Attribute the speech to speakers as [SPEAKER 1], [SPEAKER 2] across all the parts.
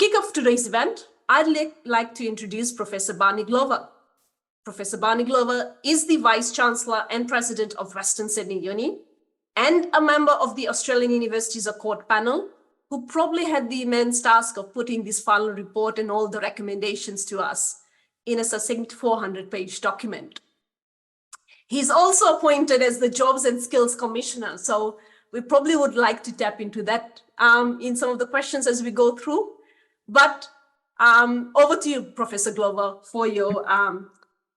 [SPEAKER 1] kick off today's event, I'd like to introduce Professor Barney Glover. Professor Barney Glover is the Vice-Chancellor and President of Western Sydney Uni and a member of the Australian Universities Accord panel, who probably had the immense task of putting this final report and all the recommendations to us in a succinct 400-page document. He's also appointed as the Jobs and Skills Commissioner, so we probably would like to tap into that in some of the questions as we go through. But over to you, Professor Glover, for your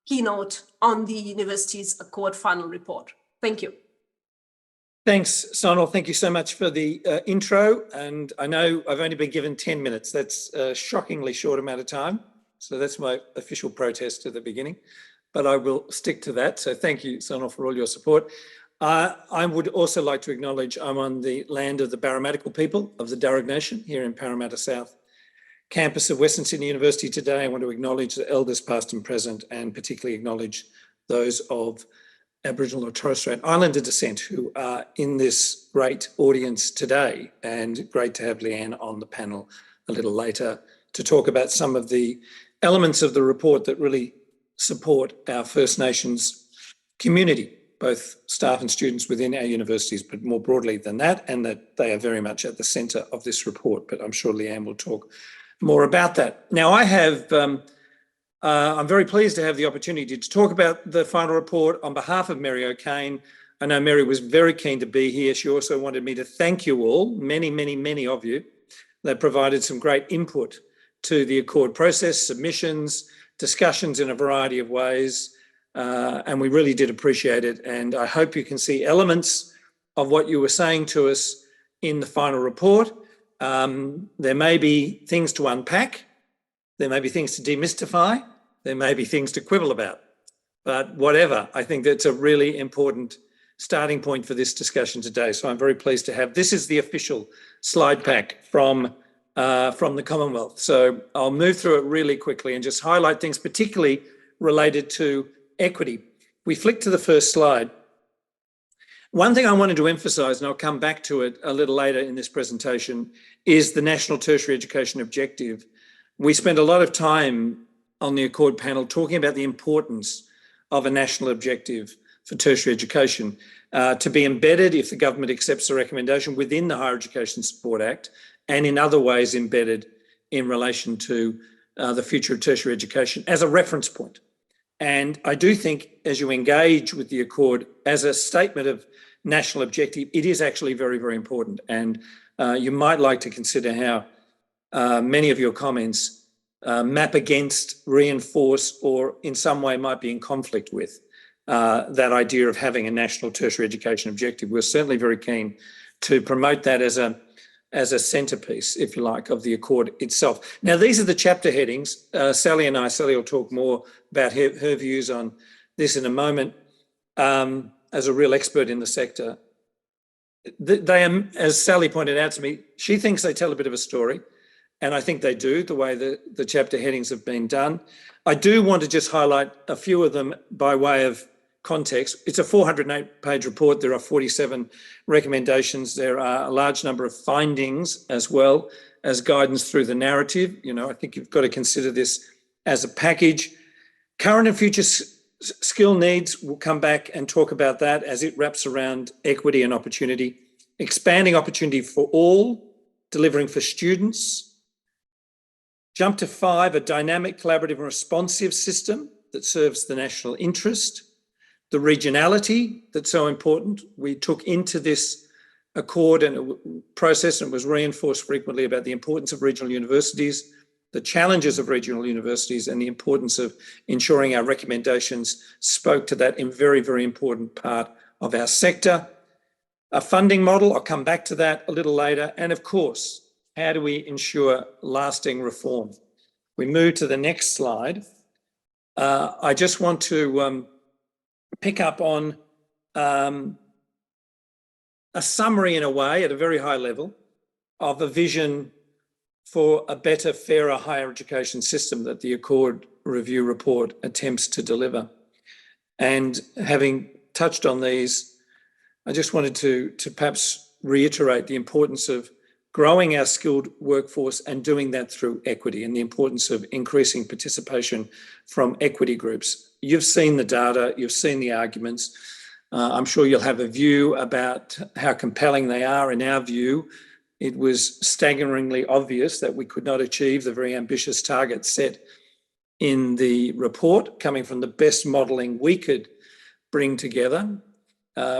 [SPEAKER 1] keynote on the University's Accord final report. Thank you.
[SPEAKER 2] Thanks, Sonal. Thank you so much for the intro. And I know I've only been given 10 minutes. That's a shockingly short amount of time. So that's my official protest at the beginning, but I will stick to that. So thank you, Sonal, for all your support. I would also like to acknowledge I'm on the land of the Barramatical people of the Darug Nation here in Parramatta South campus of Western Sydney University today. I want to acknowledge the elders past and present, and particularly acknowledge those of Aboriginal or Torres Strait Islander descent who are in this great audience today, and great to have Leanne on the panel a little later to talk about some of the elements of the report that really support our First Nations community, both staff and students within our universities, but more broadly than that, and that they are very much at the centre of this report. But I'm sure Leanne will talk more about that. Now, I'm very pleased to have the opportunity to talk about the final report on behalf of Mary O'Kane. I know Mary was very keen to be here. She also wanted me to thank you all, many, many, many of you, that provided some great input to the Accord process, submissions, discussions in a variety of ways. And we really did appreciate it. And I hope you can see elements of what you were saying to us in the final report. There may be things to unpack. There may be things to demystify. There may be things to quibble about. But whatever, I think that's a really important starting point for this discussion today. So I'm very pleased to have, this is the official slide pack from the Commonwealth. So I'll move through it really quickly and just highlight things particularly related to equity. We flick to the first slide. One thing I wanted to emphasise, and I'll come back to it a little later in this presentation, is the National Tertiary Education Objective. We spent a lot of time on the Accord panel talking about the importance of a national objective for tertiary education to be embedded, if the government accepts the recommendation, within the Higher Education Support Act, and in other ways embedded in relation to the future of tertiary education as a reference point. And I do think as you engage with the Accord as a statement of national objective, it is actually very, very important. And you might like to consider how many of your comments map against, reinforce, or in some way might be in conflict with that idea of having a national tertiary education objective. We're certainly very keen to promote that as a centrepiece, if you like, of the Accord itself. Now, these are the chapter headings. Sally will talk more about her views on this in a moment as a real expert in the sector. They are, as Sally pointed out to me, she thinks they tell a bit of a story. And I think they do, the way the chapter headings have been done. I do want to just highlight a few of them by way of context. It's a 408-page report. There are 47 recommendations. There are a large number of findings as well as guidance through the narrative. You know, I think you've got to consider this as a package. Current and future skill needs, we'll come back and talk about that as it wraps around equity and opportunity. Expanding opportunity for all, delivering for students. Jump to 5, a dynamic, collaborative and responsive system that serves the national interest. The regionality that's so important. We took into this Accord and process, and it was reinforced frequently about the importance of regional universities, the challenges of regional universities, and the importance of ensuring our recommendations spoke to that in very, very important part of our sector. A funding model, I'll come back to that a little later. And of course, how do we ensure lasting reform? We move to the next slide. I just want to pick up on a summary in a way at a very high level of a vision for a better, fairer higher education system that the Accord Review report attempts to deliver. And having touched on these, I just wanted to perhaps reiterate the importance of growing our skilled workforce and doing that through equity, and the importance of increasing participation from equity groups. You've seen the data, you've seen the arguments. I'm sure you'll have a view about how compelling they are. In our view, it was staggeringly obvious that we could not achieve the very ambitious targets set in the report, coming from the best modelling we could bring together.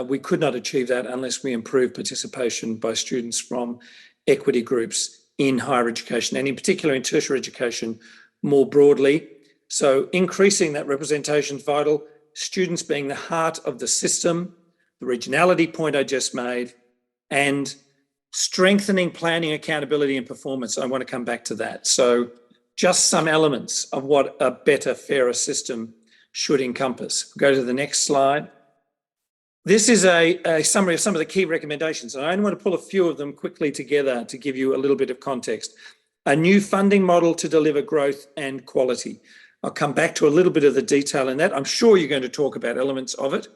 [SPEAKER 2] We could not achieve that unless we improve participation by students from equity groups in higher education, and in particular in tertiary education more broadly. So increasing that representation is vital, students being the heart of the system, the regionality point I just made, and strengthening planning, accountability and performance. I want to come back to that. So just some elements of what a better, fairer system should encompass. Go to the next slide. This is a summary of some of the key recommendations, and I only want to pull a few of them quickly together to give you a little bit of context. A new funding model to deliver growth and quality. I'll come back to a little bit of the detail in that. I'm sure you're going to talk about elements of it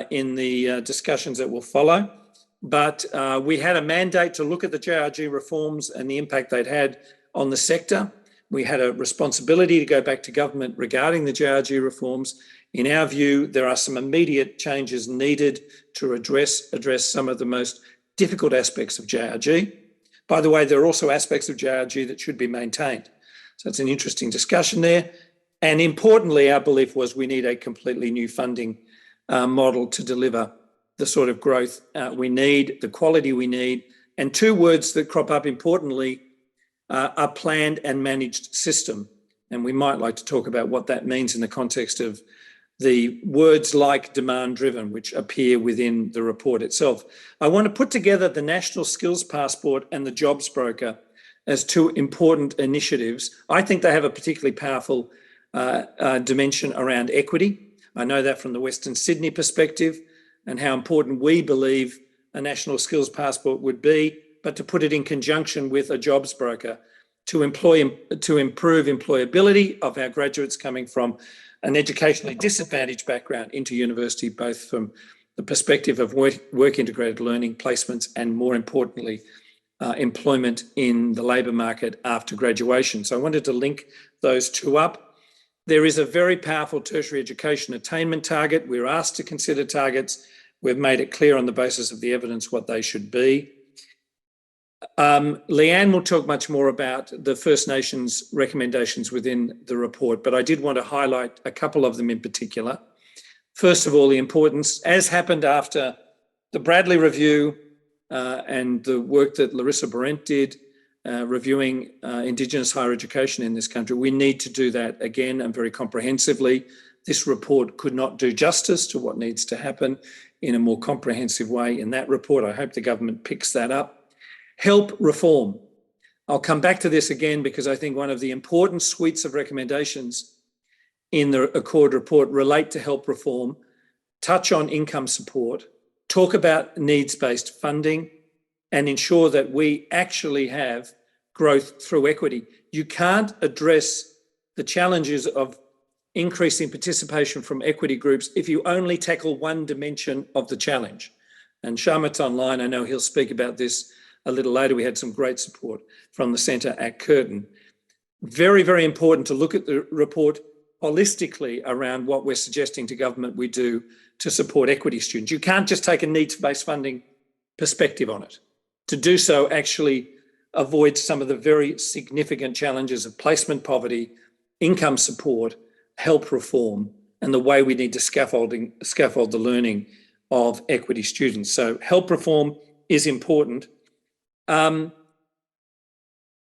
[SPEAKER 2] in the discussions that will follow. But we had a mandate to look at the JRG reforms and the impact they'd had on the sector. We had a responsibility to go back to government regarding the JRG reforms. In our view, there are some immediate changes needed to address some of the most difficult aspects of JRG. By the way, there are also aspects of JRG that should be maintained. So it's an interesting discussion there. And importantly, our belief was we need a completely new funding model to deliver the sort of growth we need, the quality we need. And two words that crop up importantly are planned and managed system. And we might like to talk about what that means in the context of the words like demand-driven, which appear within the report itself. I want to put together the National Skills Passport and the Jobs Broker as two important initiatives. I think they have a particularly powerful dimension around equity. I know that from the Western Sydney perspective and how important we believe a National Skills Passport would be, but to put it in conjunction with a jobs broker to improve employability of our graduates coming from an educationally disadvantaged background into university, both from the perspective of work integrated learning, placements, and more importantly, employment in the labour market after graduation. So I wanted to link those two up. There is a very powerful tertiary education attainment target. We're asked to consider targets. We've made it clear on the basis of the evidence what they should be. Leanne will talk much more about the First Nations recommendations within the report, but I did want to highlight a couple of them in particular. First of all, the importance, as happened after the Bradley Review and the work that Larissa Barrett did, reviewing Indigenous higher education in this country, we need to do that again and very comprehensively. This report could not do justice to what needs to happen in a more comprehensive way in that report. I hope the government picks that up. Help reform. I'll come back to this again because I think one of the important suites of recommendations in the Accord report relate to help reform, touch on income support, talk about needs-based funding, and ensure that we actually have growth through equity. You can't address the challenges of increasing participation from equity groups if you only tackle one dimension of the challenge. And Shamit's online, I know he'll speak about this a little later. We had some great support from the Centre at Curtin. Very, very important to look at the report holistically around what we're suggesting to government we do to support equity students. You can't just take a needs-based funding perspective on it. To do so actually avoids some of the very significant challenges of placement poverty, income support, help reform, and the way we need to scaffold the learning of equity students. So help reform is important.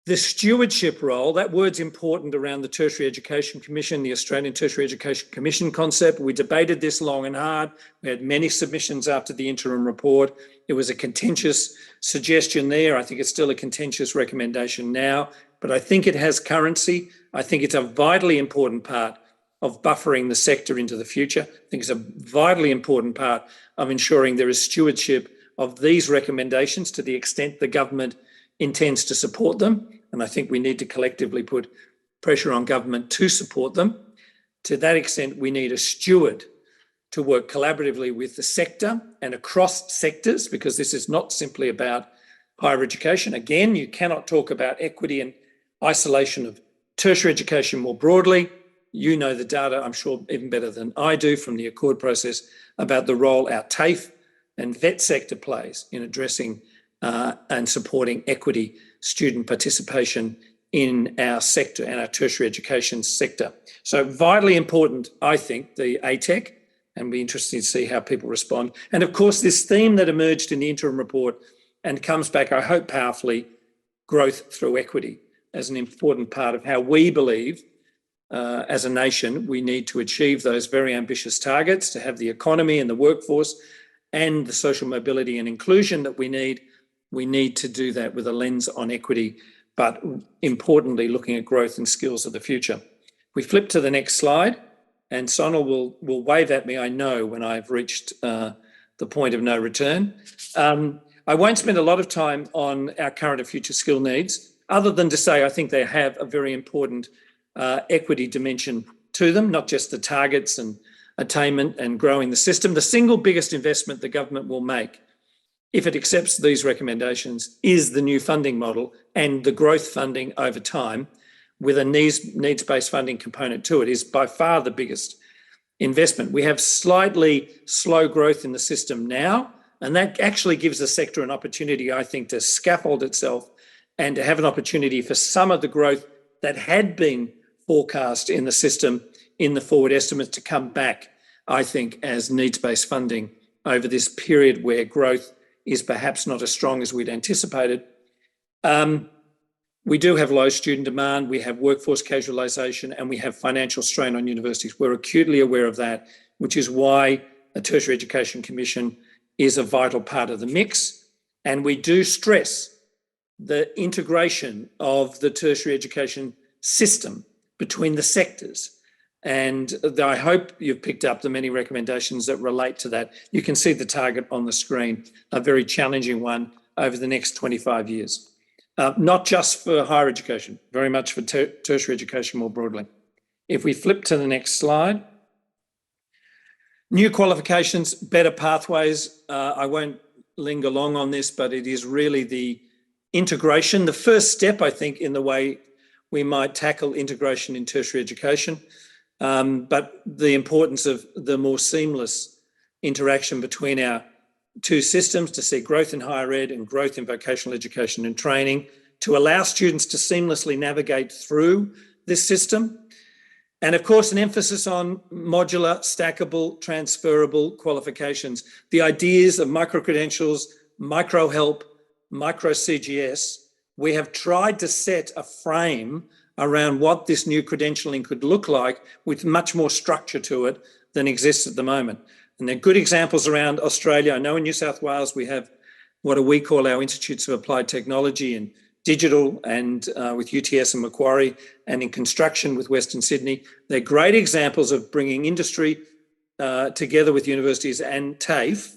[SPEAKER 2] The stewardship role, that word's important around the Tertiary Education Commission, the Australian Tertiary Education Commission concept. We debated this long and hard. We had many submissions after the interim report. It was a contentious suggestion there. I think it's still a contentious recommendation now, but I think it has currency. I think it's a vitally important part of buffering the sector into the future. I think it's a vitally important part of ensuring there is stewardship of these recommendations to the extent the government intends to support them. And I think we need to collectively put pressure on government to support them. To that extent, we need a steward to work collaboratively with the sector and across sectors, because this is not simply about higher education. Again, you cannot talk about equity and isolation of tertiary education more broadly. You know the data, I'm sure, even better than I do from the Accord process about the role our TAFE and VET sector plays in addressing and supporting equity student participation in our sector and our tertiary education sector. So vitally important, I think, the ATEC, and be interested to see how people respond. And of course, this theme that emerged in the interim report and comes back, I hope, powerfully, growth through equity as an important part of how we believe as a nation we need to achieve those very ambitious targets to have the economy and the workforce and the social mobility and inclusion that we need. We need to do that with a lens on equity, but importantly, looking at growth and skills of the future. We flip to the next slide, and Sonal will wave at me, I know, when I've reached the point of no return. I won't spend a lot of time on our current and future skill needs, other than to say I think they have a very important equity dimension to them, not just the targets and attainment and growing the system. The single biggest investment the government will make, if it accepts these recommendations, is the new funding model and the growth funding over time with a needs-based funding component to it is by far the biggest investment. We have slightly slow growth in the system now, and that actually gives the sector an opportunity, I think, to scaffold itself and to have an opportunity for some of the growth that had been forecast in the system in the forward estimates to come back, I think, as needs-based funding over this period where growth is perhaps not as strong as we'd anticipated. We do have low student demand, we have workforce casualisation, and we have financial strain on universities. We're acutely aware of that, which is why a Tertiary Education Commission is a vital part of the mix. And we do stress the integration of the tertiary education system between the sectors. And I hope you've picked up the many recommendations that relate to that. You can see the target on the screen, a very challenging one over the next 25 years. Not just for higher education, very much for tertiary education more broadly. If we flip to the next slide. New qualifications, better pathways. I won't linger long on this, but it is really the integration, the first step, I think, in the way we might tackle integration in tertiary education, but the importance of the more seamless interaction between our two systems to see growth in higher ed and growth in vocational education and training, to allow students to seamlessly navigate through this system. And of course, an emphasis on modular, stackable, transferable qualifications. The ideas of micro-credentials, micro-help, micro-CGS, we have tried to set a frame around what this new credentialing could look like with much more structure to it than exists at the moment. And there are good examples around Australia. I know in New South Wales we have what we call our Institutes of Applied Technology and Digital, and with UTS and Macquarie, and in construction with Western Sydney. They're great examples of bringing industry together with universities and TAFE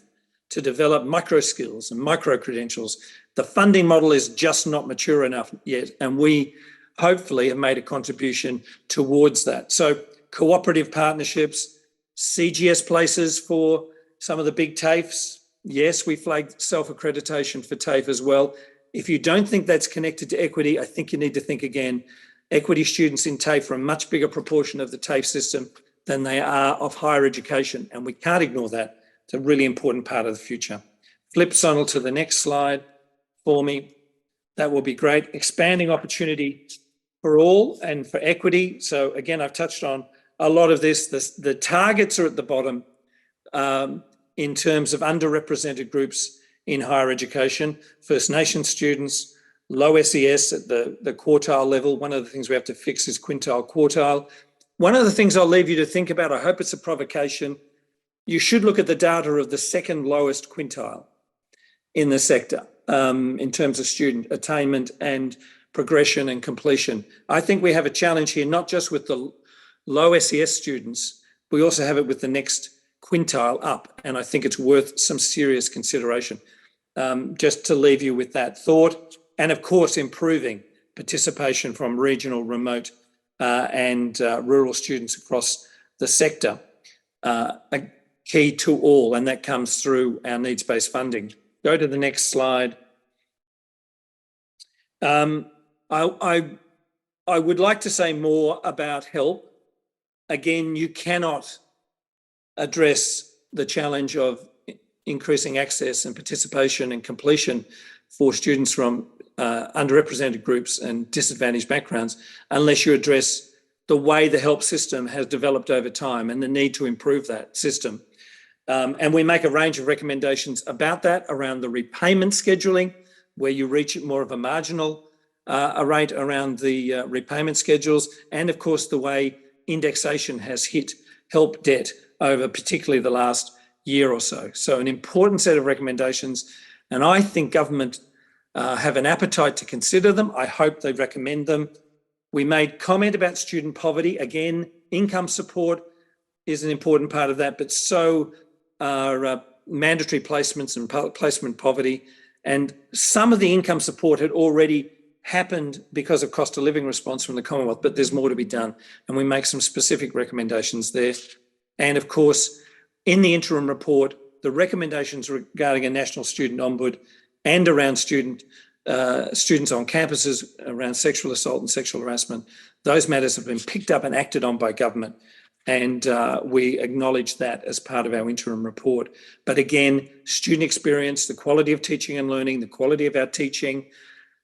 [SPEAKER 2] to develop micro skills and micro credentials. The funding model is just not mature enough yet, and we hopefully have made a contribution towards that. So cooperative partnerships, CGS places for some of the big TAFEs. Yes, we flagged self-accreditation for TAFE as well. If you don't think that's connected to equity, I think you need to think again. Equity students in TAFE are a much bigger proportion of the TAFE system than they are of higher education, and we can't ignore that. It's a really important part of the future. Flip, Sonal, to the next slide for me. That will be great. Expanding opportunity for all and for equity. So again, I've touched on a lot of this. The targets are at the bottom in terms of underrepresented groups in higher education, First Nations students, low SES at the quartile level. One of the things we have to fix is quintile quartile. One of the things I'll leave you to think about, I hope it's a provocation, you should look at the data of the second lowest quintile in the sector in terms of student attainment and progression and completion. I think we have a challenge here, not just with the low SES students, we also have it with the next quintile up, and I think it's worth some serious consideration. Just to leave you with that thought, and of course improving participation from regional, remote and rural students across the sector, a key to all, and that comes through our needs-based funding. Go to the next slide. I would like to say more about help. Again, you cannot address the challenge of increasing access and participation and completion for students from underrepresented groups and disadvantaged backgrounds unless you address the way the help system has developed over time and the need to improve that system. And we make a range of recommendations about that around the repayment scheduling, where you reach more of a marginal rate around the repayment schedules, and of course the way indexation has hit help debt over particularly the last year or so. So an important set of recommendations, and I think government have an appetite to consider them. I hope they recommend them. We made comment about student poverty. Again, income support is an important part of that, but so are mandatory placements and placement poverty. And some of the income support had already happened because of cost of living response from the Commonwealth, but there's more to be done. And we make some specific recommendations there. And of course, in the interim report, the recommendations regarding a national student ombud and around students on campuses around sexual assault and sexual harassment, those matters have been picked up and acted on by government. And we acknowledge that as part of our interim report. But again, student experience, the quality of teaching and learning, the quality of our teaching,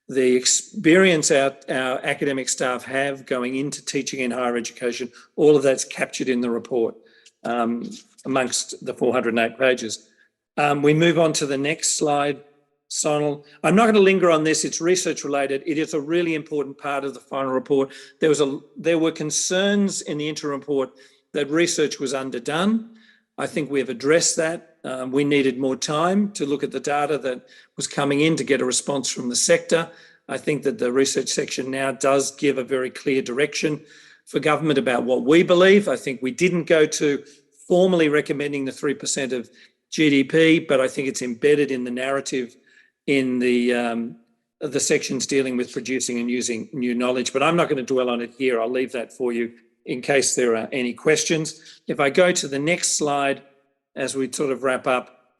[SPEAKER 2] the experience our academic staff have going into teaching in higher education, all of that's captured in the report amongst the 408 pages. We move on to the next slide, Sonal. I'm not going to linger on this. It's research related. It is a really important part of the final report. There were concerns in the interim report that research was underdone. I think we have addressed that. We needed more time to look at the data that was coming in to get a response from the sector. I think that the research section now does give a very clear direction for government about what we believe. I think we didn't go to formally recommending the 3% of GDP, but I think it's embedded in the narrative in the sections dealing with producing and using new knowledge. But I'm not going to dwell on it here. I'll leave that for you in case there are any questions. If I go to the next slide, as we sort of wrap up,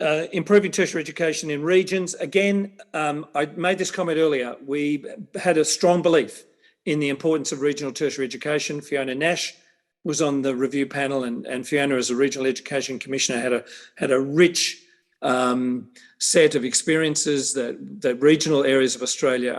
[SPEAKER 2] improving tertiary education in regions. Again, I made this comment earlier. We had a strong belief in the importance of regional tertiary education. Fiona Nash was on the review panel, and Fiona, as a regional education commissioner, had a rich set of experiences that regional areas of Australia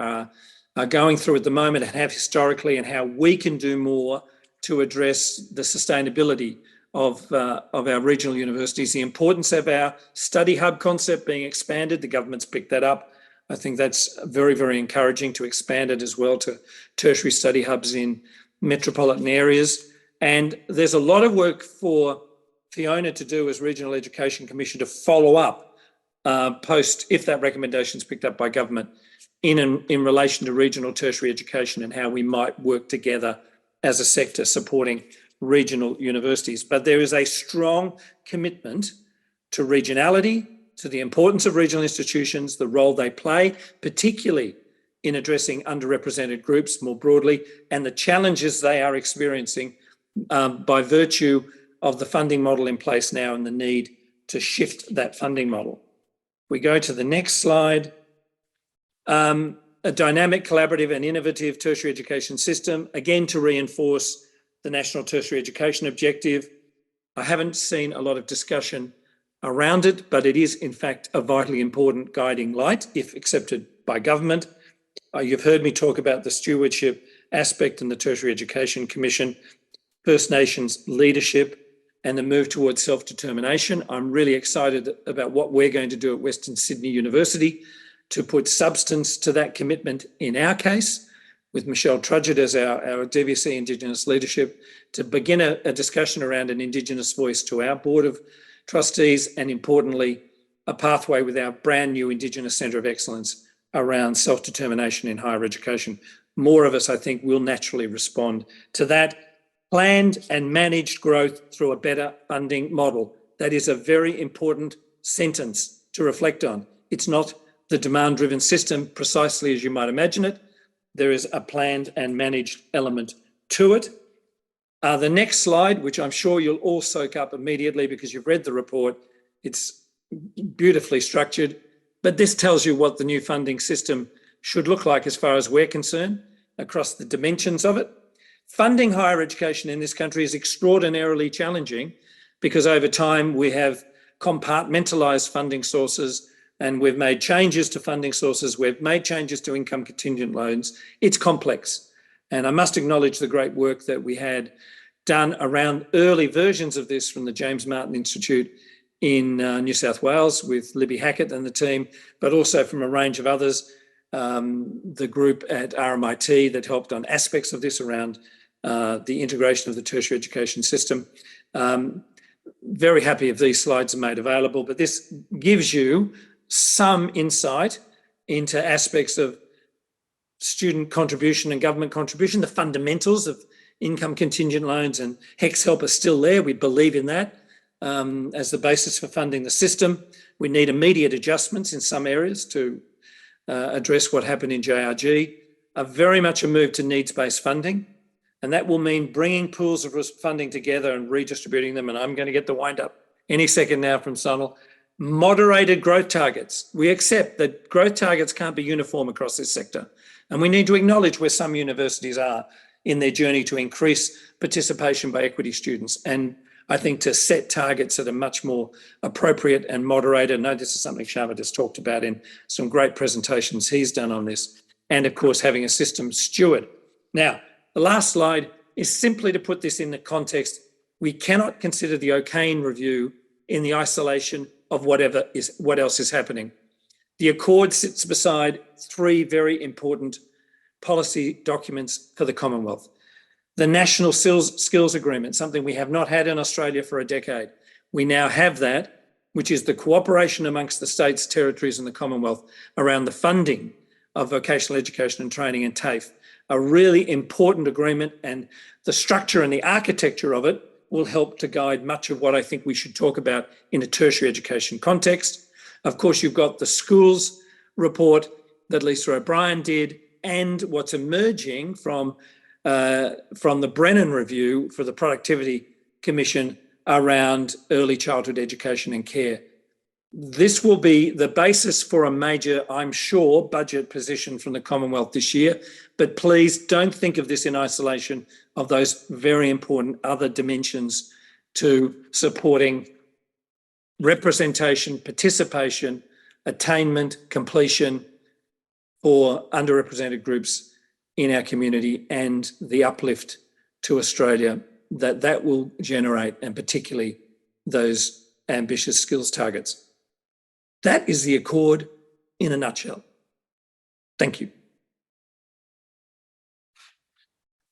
[SPEAKER 2] are going through at the moment and have historically, and how we can do more to address the sustainability of our regional universities, the importance of our study hub concept being expanded. The government's picked that up. I think that's very, very encouraging to expand it as well to tertiary study hubs in metropolitan areas. And there's a lot of work for Fiona to do as Regional Education Commissioner to follow up post, if that recommendation is picked up by government, in relation to regional tertiary education and how we might work together as a sector supporting regional universities. But there is a strong commitment to regionality, to the importance of regional institutions, the role they play, particularly in addressing underrepresented groups more broadly, and the challenges they are experiencing by virtue of the funding model in place now and the need to shift that funding model. We go to the next slide. A dynamic, collaborative and innovative tertiary education system, again to reinforce the National Tertiary Education Objective. I haven't seen a lot of discussion around it, but it is in fact a vitally important guiding light if accepted by government. You've heard me talk about the stewardship aspect in the Tertiary Education Commission, First Nations leadership and the move towards self-determination. I'm really excited about what we're going to do at Western Sydney University to put substance to that commitment in our case, with Michelle Trudgett as our DVC Indigenous leadership, to begin a discussion around an Indigenous voice to our Board of Trustees, and importantly, a pathway with our brand new Indigenous Centre of Excellence around self-determination in higher education. More of us, I think, will naturally respond to that. Planned and managed growth through a better funding model. That is a very important sentence to reflect on. It's not the demand-driven system precisely as you might imagine it. There is a planned and managed element to it. The next slide, which I'm sure you'll all soak up immediately because you've read the report, it's beautifully structured. But this tells you what the new funding system should look like as far as we're concerned, across the dimensions of it. Funding higher education in this country is extraordinarily challenging because over time we have compartmentalised funding sources and we've made changes to funding sources, we've made changes to income contingent loans. It's complex. And I must acknowledge the great work that we had done around early versions of this from the James Martin Institute in New South Wales with Libby Hackett and the team, but also from a range of others, the group at RMIT that helped on aspects of this around the integration of the tertiary education system. Very happy if these slides are made available, but this gives you some insight into aspects of student contribution and government contribution. The fundamentals of income contingent loans and HECS help are still there. We believe in that as the basis for funding the system. We need immediate adjustments in some areas to address what happened in JRG. Very much a move to needs-based funding, and that will mean bringing pools of funding together and redistributing them. And I'm going to get the wind up any second now from Sonal. Moderated growth targets. We accept that growth targets can't be uniform across this sector, and we need to acknowledge where some universities are in their journey to increase participation by equity students. And I think to set targets that are much more appropriate and moderated. I know this is something Sharma has talked about in some great presentations he's done on this. And of course, having a system steward. Now, the last slide is simply to put this in the context. We cannot consider the O'Kane review in the isolation of what else is happening. The Accord sits beside three very important policy documents for the Commonwealth. The National Skills Agreement, something we have not had in Australia for a decade. We now have that, which is the cooperation amongst the states, territories and the Commonwealth around the funding of vocational education and training and TAFE. A really important agreement, and the structure and the architecture of it will help to guide much of what I think we should talk about in a tertiary education context. Of course, you've got the schools report that Lisa O'Brien did, and what's emerging from the Brennan review for the Productivity Commission around early childhood education and care. This will be the basis for a major, I'm sure, budget position from the Commonwealth this year. But please don't think of this in isolation of those very important other dimensions to supporting representation, participation, attainment, completion for underrepresented groups in our community, and the uplift to Australia that will generate, and particularly those ambitious skills targets. That is the Accord in a nutshell. Thank you.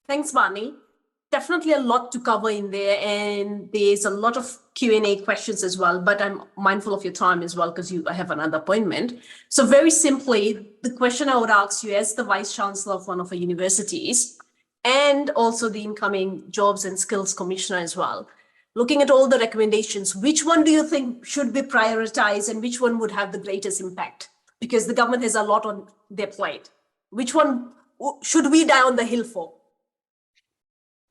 [SPEAKER 1] Thanks, Barney. Definitely a lot to cover in there, and there's a lot of Q&A questions as well, but I'm mindful of your time as well because I have another appointment. So very simply, the question I would ask you as the Vice-Chancellor of one of our universities, and also the incoming Jobs and Skills Commissioner as well, looking at all the recommendations, which one do you think should be prioritized and which one would have the greatest impact? Because the government has a lot on their plate. Which one should we die on the hill for?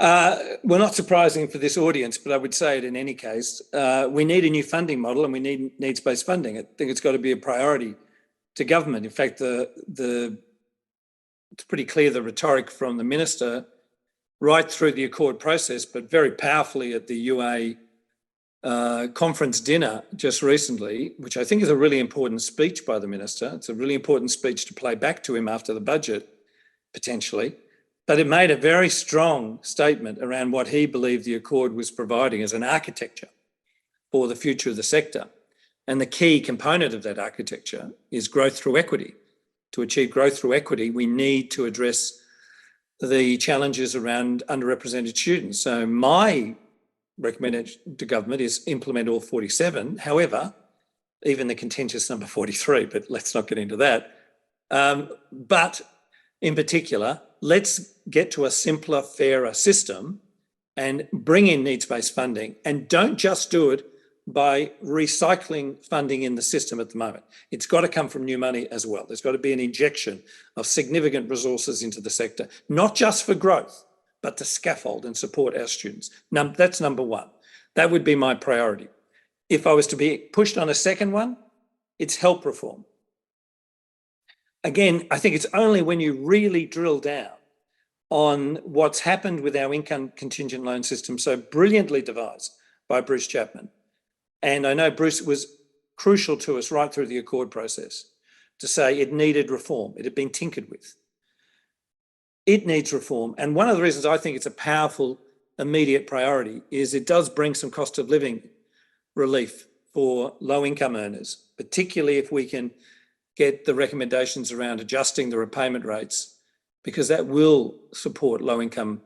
[SPEAKER 2] Well, not surprising for this audience, but I would say it in any case. We need a new funding model, and we need needs-based funding. I think it's got to be a priority to government. In fact, it's pretty clear the rhetoric from the minister right through the Accord process, but very powerfully at the UA conference dinner just recently, which I think is a really important speech by the minister. It's a really important speech to play back to him after the budget, potentially. But it made a very strong statement around what he believed the Accord was providing as an architecture for the future of the sector. And the key component of that architecture is growth through equity. To achieve growth through equity, we need to address the challenges around underrepresented students. So my recommendation to government is implement all 47. However, even the contentious number 43, but let's not get into that. But in particular, let's get to a simpler, fairer system and bring in needs-based funding, and don't just do it by recycling funding in the system at the moment. It's got to come from new money as well. There's got to be an injection of significant resources into the sector, not just for growth, but to scaffold and support our students. That's number one. That would be my priority. If I was to be pushed on a second one, it's help reform. again, I think it's only when you really drill down on what's happened with our income contingent loan system, so brilliantly devised by Bruce Chapman. And I know Bruce was crucial to us right through the Accord process to say it needed reform. It had been tinkered with. It needs reform. And one of the reasons I think it's a powerful immediate priority is it does bring some cost of living relief for low income earners, particularly if we can get the recommendations around adjusting the repayment rates, because that will support low income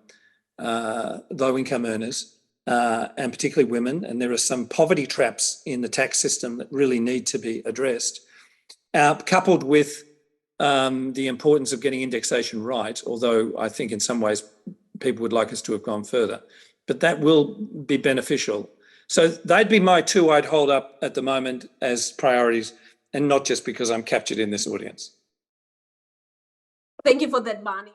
[SPEAKER 2] earners and particularly women. And there are some poverty traps in the tax system that really need to be addressed, coupled with the importance of getting indexation right, although I think in some ways people would like us to have gone further, but that will be beneficial. So they'd be my two I'd hold up at the moment as priorities, and not just because I'm captured in this audience.
[SPEAKER 1] Thank you for that, Barney.